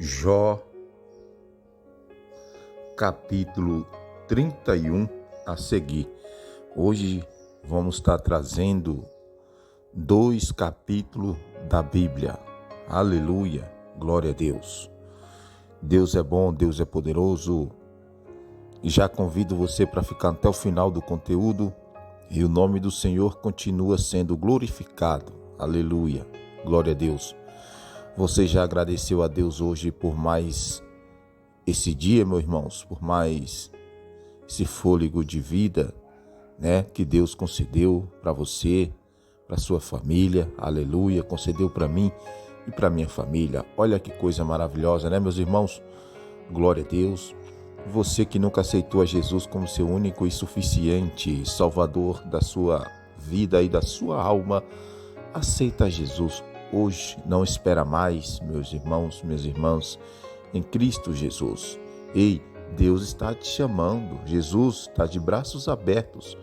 Jó, capítulo 31 a seguir. Hoje vamos estar trazendo 2 capítulos da Bíblia. Aleluia, glória a Deus. Deus é bom, Deus é poderoso. E já convido você para ficar até o final do conteúdo. E o nome do Senhor continua sendo glorificado. Aleluia, glória a Deus. Você já agradeceu a Deus hoje por mais esse dia, meus irmãos, por mais esse fôlego de vida, que Deus concedeu para você, para sua família, aleluia, concedeu para mim e para minha família. Olha que coisa maravilhosa, meus irmãos? Glória a Deus. Você que nunca aceitou a Jesus como seu único e suficiente Salvador da sua vida e da sua alma, aceita Jesus hoje, não espera mais, meus irmãos, minhas irmãs, em Cristo Jesus. Ei, Deus está te chamando, Jesus está de braços abertos,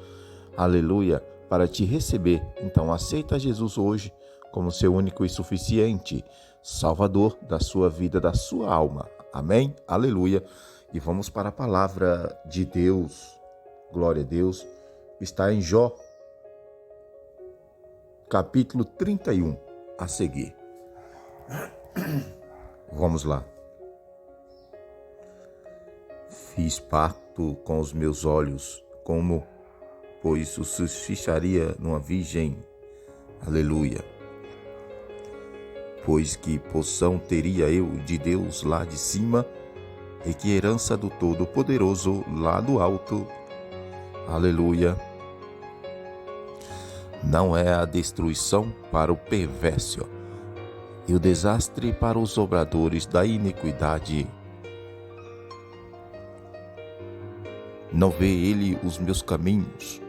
aleluia, para te receber. Então aceita Jesus hoje como seu único e suficiente Salvador da sua vida, da sua alma. Amém? Aleluia. E vamos para a palavra de Deus. Glória a Deus. Está em Jó, capítulo 31 a seguir. Vamos lá. Fiz pacto com os meus olhos, pois o suscitaria numa virgem. Aleluia. Pois que porção teria eu de Deus lá de cima, e que herança do Todo-Poderoso lá do alto. Aleluia. Não é a destruição para o perverso, e o desastre para os obradores da iniquidade. Não vê ele os meus caminhos,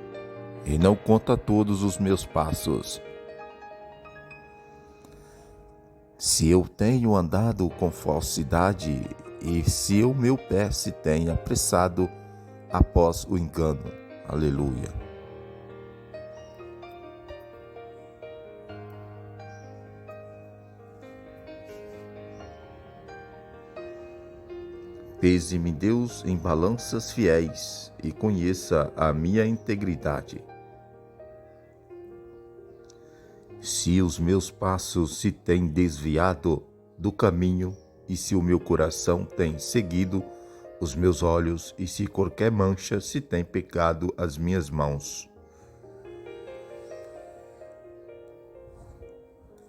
e não conta todos os meus passos. Se eu tenho andado com falsidade, e se o meu pé se tem apressado após o engano. Aleluia. Pese-me Deus em balanças fiéis e conheça a minha integridade. Se os meus passos se têm desviado do caminho, e se o meu coração tem seguido os meus olhos, e se qualquer mancha se tem pecado as minhas mãos,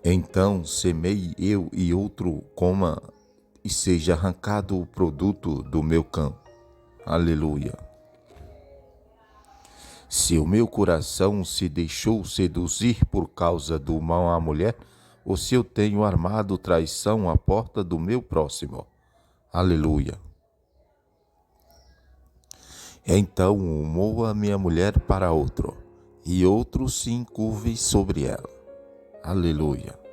então semeie eu e outro coma, e seja arrancado o produto do meu campo. Aleluia. Se o meu coração se deixou seduzir por causa do mal à mulher, ou se eu tenho armado traição à porta do meu próximo. Aleluia. Então moa minha mulher para outro, e outro se encurve sobre ela. Aleluia.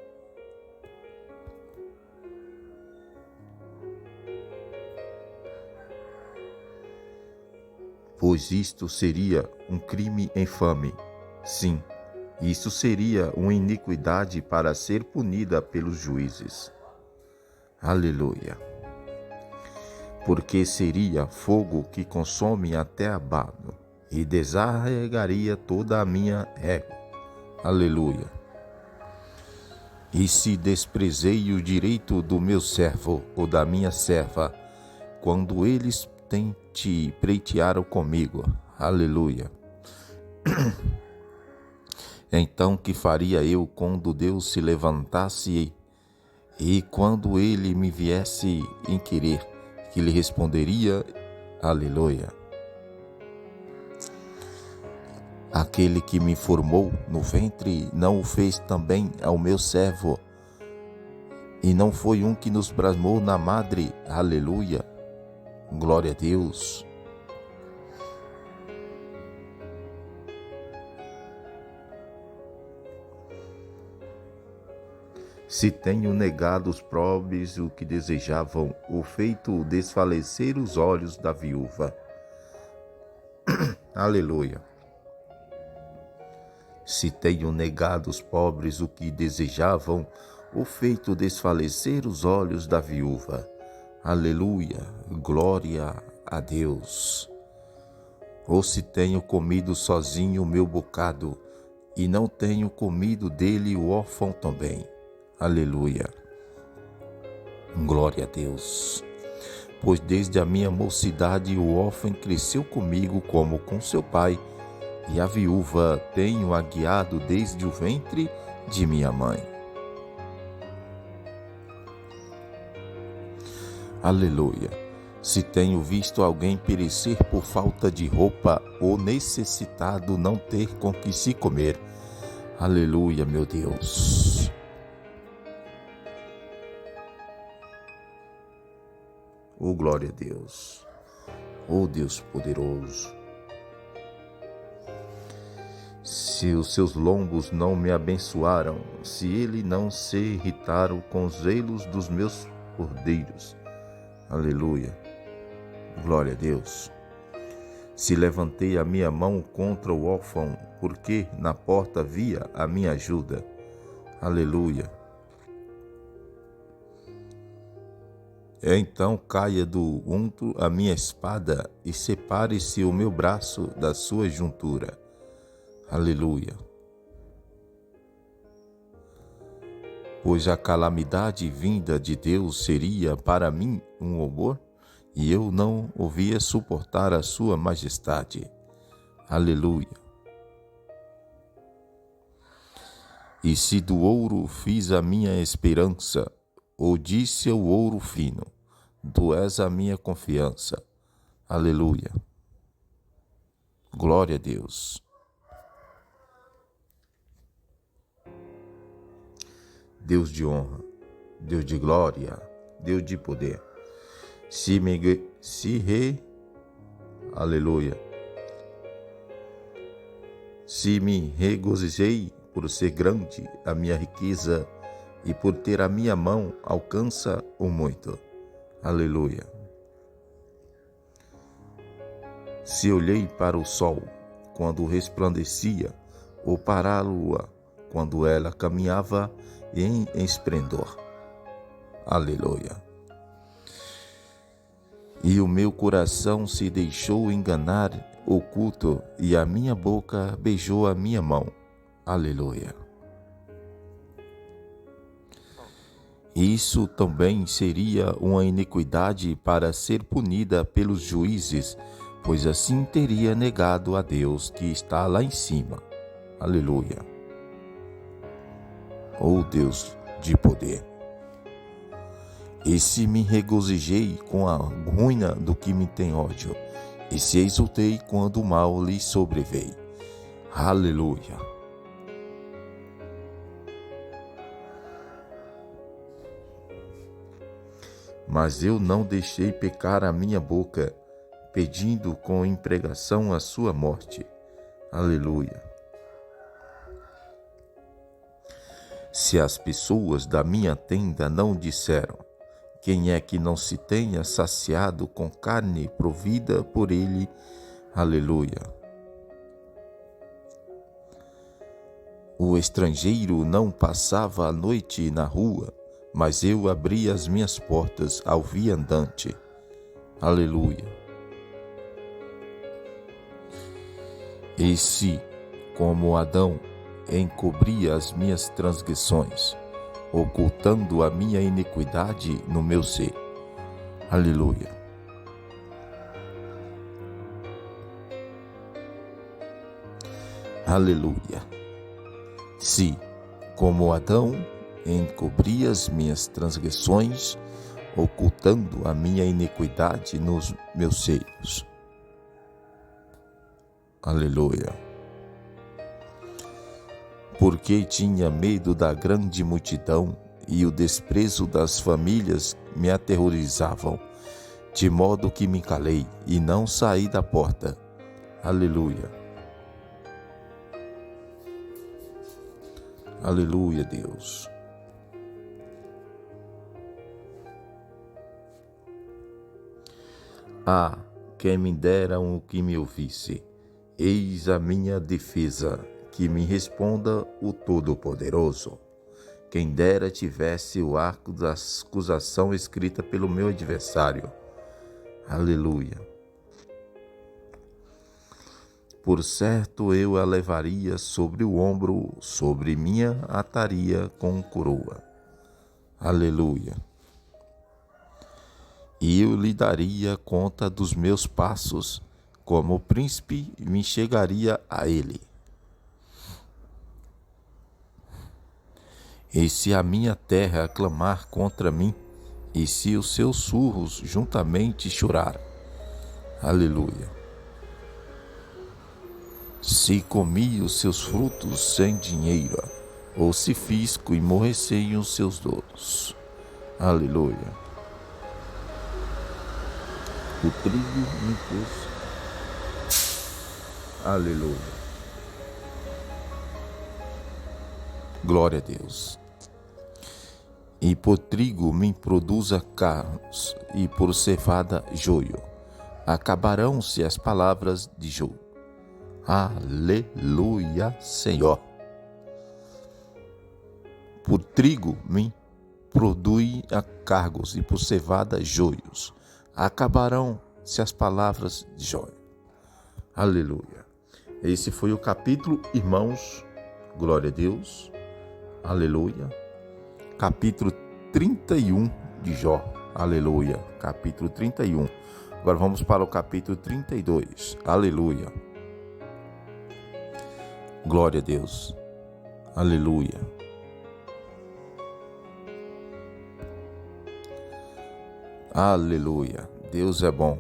Pois isto seria um crime infame. Sim, isso seria uma iniquidade para ser punida pelos juízes. Aleluia. Porque seria fogo que consome até abalo, e desarregaria toda a minha régua. Aleluia. E se desprezei o direito do meu servo ou da minha serva, quando eles te pleitearam comigo. Aleluia. Então que faria eu quando Deus se levantasse e quando ele me viesse inquirir, que lhe responderia? Aleluia. Aquele que me formou no ventre não o fez também ao meu servo, e não foi um que nos bramou na madre. Aleluia. Glória a Deus. Se tenho negado os pobres o que desejavam, ou feito desfalecer os olhos da viúva. Aleluia. Se tenho negado os pobres o que desejavam, ou feito desfalecer os olhos da viúva, Aleluia, glória a Deus. Ou se tenho comido sozinho o meu bocado, e não tenho comido dele o órfão também. Aleluia, glória a Deus. Pois desde a minha mocidade o órfão cresceu comigo como com seu pai, e a viúva tenho aguiado desde o ventre de minha mãe. Aleluia. Se tenho visto alguém perecer por falta de roupa ou necessitado não ter com que se comer. Aleluia, meu Deus. Oh, glória a Deus. Oh, Deus poderoso. Se os seus lombos não me abençoaram, se ele não se irritaram com os zelos dos meus cordeiros. Aleluia, glória a Deus. Se levantei a minha mão contra o órfão, porque na porta via a minha ajuda. Aleluia. Então caia do ombro a minha espada e separe-se o meu braço da sua juntura. Aleluia. Pois a calamidade vinda de Deus seria para mim um horror, e eu não ouvia suportar a sua majestade. Aleluia. E se do ouro fiz a minha esperança, ou disse ao ouro fino, tu és a minha confiança. Aleluia. Glória a Deus. Deus de honra, Deus de glória, Deus de poder. Aleluia. Se me regozijei por ser grande a minha riqueza e por ter a minha mão alcança o muito. Aleluia. Se olhei para o sol quando resplandecia, ou para a lua quando ela caminhava em esplendor. Aleluia. E o meu coração se deixou enganar oculto, e a minha boca beijou a minha mão. Aleluia. Isso também seria uma iniquidade para ser punida pelos juízes, pois assim teria negado a Deus que está lá em cima. Aleluia. Oh Deus de poder. E se me regozijei com a ruína do que me tem ódio, e se exultei quando o mal lhe sobreveio. Aleluia. Mas eu não deixei pecar a minha boca, pedindo com impregação a sua morte. Aleluia. Se as pessoas da minha tenda não disseram, quem é que não se tenha saciado com carne provida por ele? Aleluia. O estrangeiro não passava a noite na rua, mas eu abri as minhas portas ao viandante. Aleluia. E se, como Adão, encobria as minhas transgressões, ocultando a minha iniquidade no meu ser. Aleluia. Aleluia. Se, como Adão, encobri as minhas transgressões, ocultando a minha iniquidade nos meus seios. Aleluia. Porque tinha medo da grande multidão e o desprezo das famílias me aterrorizavam, de modo que me calei e não saí da porta. Aleluia. Aleluia, Deus. Ah, quem me dera o que me ouvisse. Eis a minha defesa, que me responda o Todo-Poderoso. Quem dera tivesse o arco da acusação escrita pelo meu adversário. Aleluia. Por certo eu a levaria sobre o ombro, sobre minha ataria com coroa. Aleluia. E eu lhe daria conta dos meus passos, como príncipe me chegaria a ele. E se a minha terra clamar contra mim, e se os seus surros juntamente chorar, aleluia. Se comi os seus frutos sem dinheiro, ou se fisco e morrecei os seus donos, aleluia. O trigo me pôs, aleluia. Glória a Deus. E por trigo me produza carros, e por cevada joio. Acabarão-se as palavras de Job. Aleluia, Senhor. Por trigo me produz a cargos, e por cevada joios. Acabarão-se as palavras de Job. Aleluia. Esse foi o capítulo, irmãos. Glória a Deus. Aleluia. Capítulo 31 de Jó. Aleluia. Capítulo 31. Agora vamos para o capítulo 32. Aleluia. Glória a Deus. Aleluia. Aleluia. Deus é bom.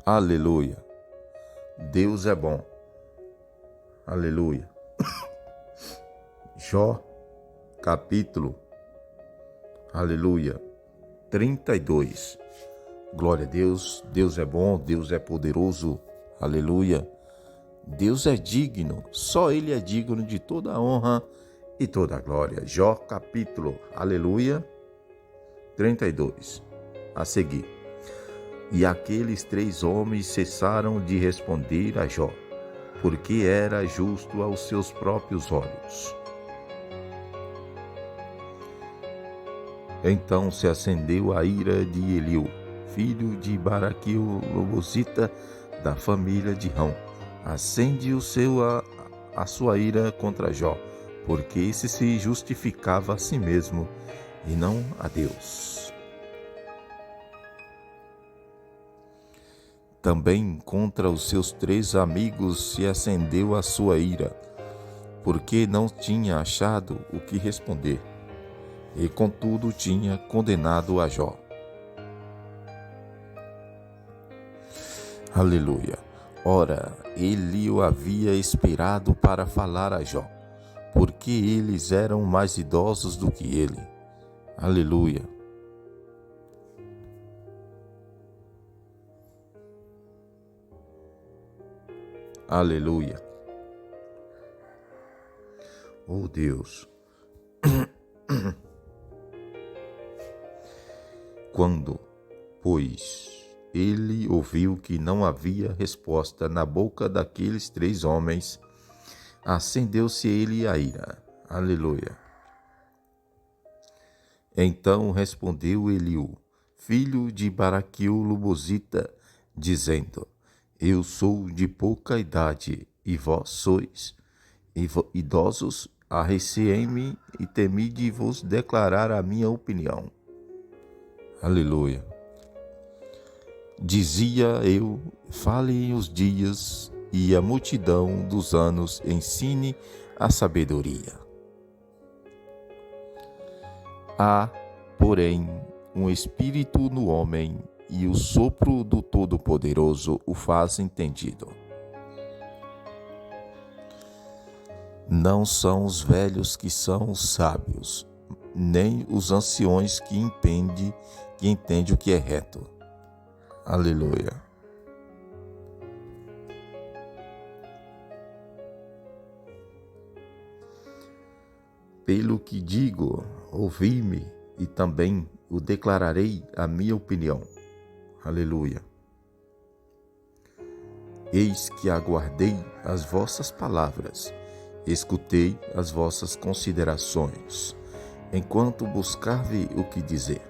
Aleluia. Deus é bom. Aleluia. Jó, capítulo, aleluia, 32. Glória a Deus. Deus é bom, Deus é poderoso. Aleluia. Deus é digno, só Ele é digno de toda a honra e toda a glória. Jó, capítulo, aleluia, 32. A seguir. E aqueles 3 homens cessaram de responder a Jó, porque era justo aos seus próprios olhos. Então se acendeu a ira de Eliú, filho de Baraquil Lobosita, da família de Rão. Acende a sua ira contra Jó, porque esse se justificava a si mesmo e não a Deus. Também contra os seus 3 amigos se acendeu a sua ira, porque não tinha achado o que responder, e contudo tinha condenado a Jó. Aleluia. Ora, ele o havia esperado para falar a Jó, porque eles eram mais idosos do que ele. Aleluia. Aleluia. Oh Deus. Quando, pois, ele ouviu que não havia resposta na boca daqueles 3 homens, acendeu-se ele a ira. Aleluia. Então respondeu Eliú, filho de Baraquil Lobosita, dizendo: Eu sou de pouca idade, e vós sois idosos, arreceei-me e temi de vos declarar a minha opinião. Aleluia. Dizia eu, fale os dias, e a multidão dos anos ensine a sabedoria. Há, porém, um espírito no homem, e o sopro do Todo-Poderoso o faz entendido. Não são os velhos que são os sábios, nem os anciões que entende o que é reto. Aleluia. Pelo que digo, ouvi-me, e também o declararei a minha opinião. Aleluia. Eis que aguardei as vossas palavras, escutei as vossas considerações, enquanto buscava o que dizer.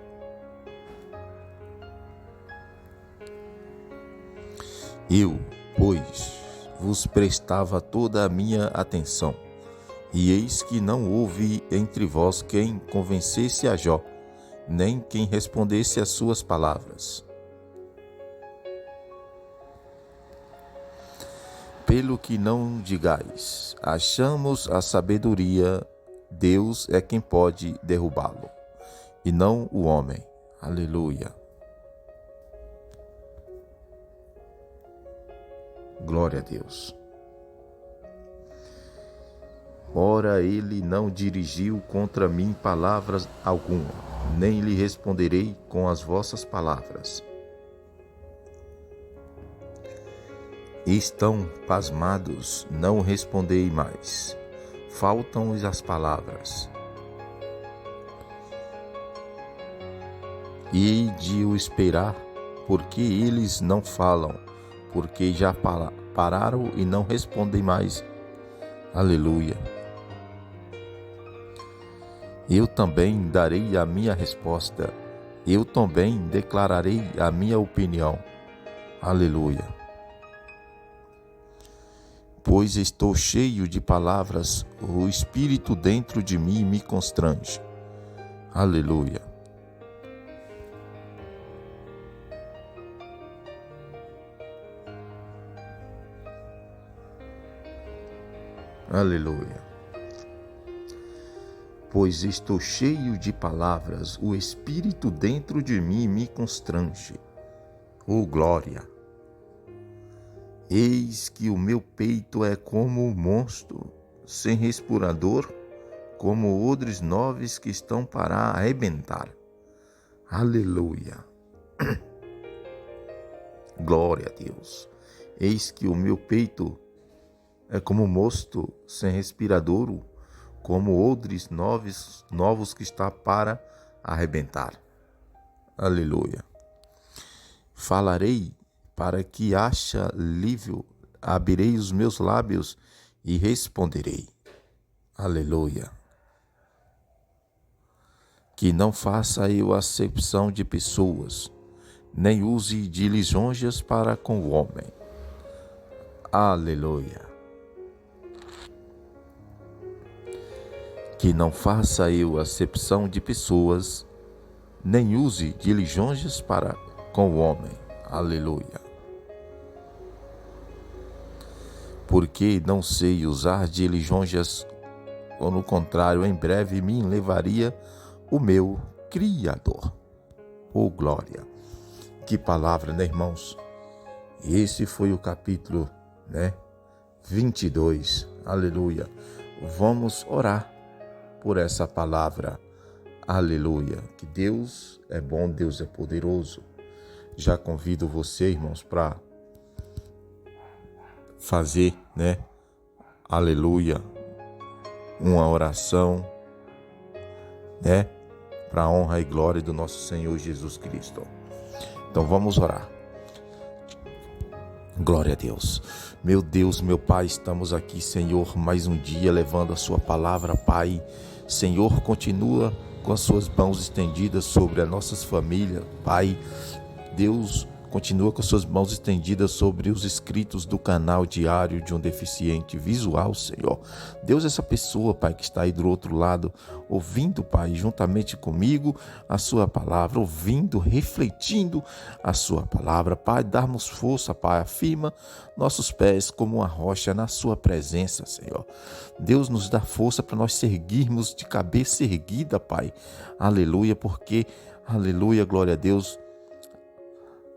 Eu, pois, vos prestava toda a minha atenção, e eis que não houve entre vós quem convencesse a Jó, nem quem respondesse às suas palavras. Pelo que não digais, achamos a sabedoria, Deus é quem pode derrubá-lo, e não o homem. Aleluia. Glória a Deus. Ora, ele não dirigiu contra mim palavras alguma, nem lhe responderei com as vossas palavras. Estão pasmados, não respondei mais. Faltam-lhes as palavras. E de o esperar, porque eles não falam, porque já pararam e não respondem mais. Aleluia. Eu também darei a minha resposta. Eu também declararei a minha opinião. Aleluia. Pois estou cheio de palavras, o Espírito dentro de mim me constrange. Aleluia. Aleluia. Pois estou cheio de palavras, o Espírito dentro de mim me constrange. Oh, glória! Eis que o meu peito é como um monstro, sem respirador, como odres novos que estão para arrebentar. Aleluia! Glória a Deus! Eis que o meu peito é como um monstro sem respirador, como odres novos que está para arrebentar. Aleluia. Falarei para que haja alívio, abrirei os meus lábios e responderei. Aleluia. Que não faça eu acepção de pessoas, nem use de lisonjas para com o homem. Aleluia. Que não faça eu acepção de pessoas, nem use de lisonjas para com o homem. Aleluia. Porque não sei usar de lisonjas, ou no contrário, em breve me levaria o meu Criador. Oh, glória! Que palavra, né, irmãos? Esse foi o capítulo, 22. Aleluia. Vamos orar por essa palavra. Aleluia. Que Deus é bom, Deus é poderoso. Já convido você, irmãos, para fazer, aleluia, uma oração, para a honra e glória do nosso Senhor Jesus Cristo. Então vamos orar. Glória a Deus. Meu Deus, meu Pai, estamos aqui, Senhor, mais um dia levando a sua palavra, Pai. Senhor, continua com as suas mãos estendidas sobre as nossas famílias, Pai. Deus, continua com as suas mãos estendidas sobre os inscritos do canal Diário de um Deficiente Visual, Senhor. Deus, essa pessoa, Pai, que está aí do outro lado, ouvindo, Pai, juntamente comigo, a sua palavra, ouvindo, refletindo a sua palavra. Pai, dá-nos força, Pai, afirma nossos pés como uma rocha na sua presença, Senhor. Deus, nos dá força para nós seguirmos de cabeça erguida, Pai. Aleluia, porque, aleluia, glória a Deus,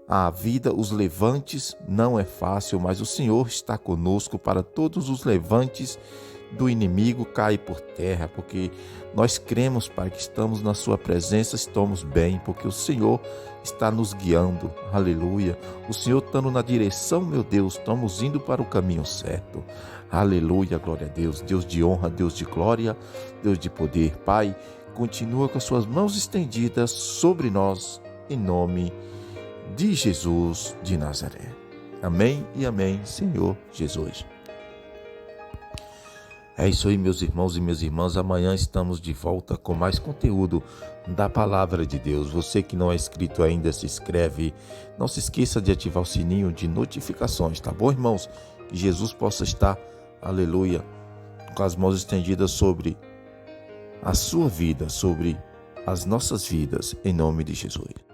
a vida, os levantes, não é fácil, mas o Senhor está conosco para todos os levantes do inimigo cair por terra, porque nós cremos, Pai, que estamos na sua presença, estamos bem, porque o Senhor está nos guiando, aleluia. O Senhor estando na direção, meu Deus, estamos indo para o caminho certo, aleluia, glória a Deus. Deus de honra, Deus de glória, Deus de poder, Pai, continua com as suas mãos estendidas sobre nós, em nome de Jesus de Nazaré. Amém e amém, Senhor Jesus. É isso aí, meus irmãos e minhas irmãs. Amanhã estamos de volta com mais conteúdo da Palavra de Deus. Você que não é inscrito ainda, se inscreve. Não se esqueça de ativar o sininho de notificações, tá bom, irmãos? Que Jesus possa estar, aleluia, com as mãos estendidas sobre a sua vida, sobre as nossas vidas, em nome de Jesus.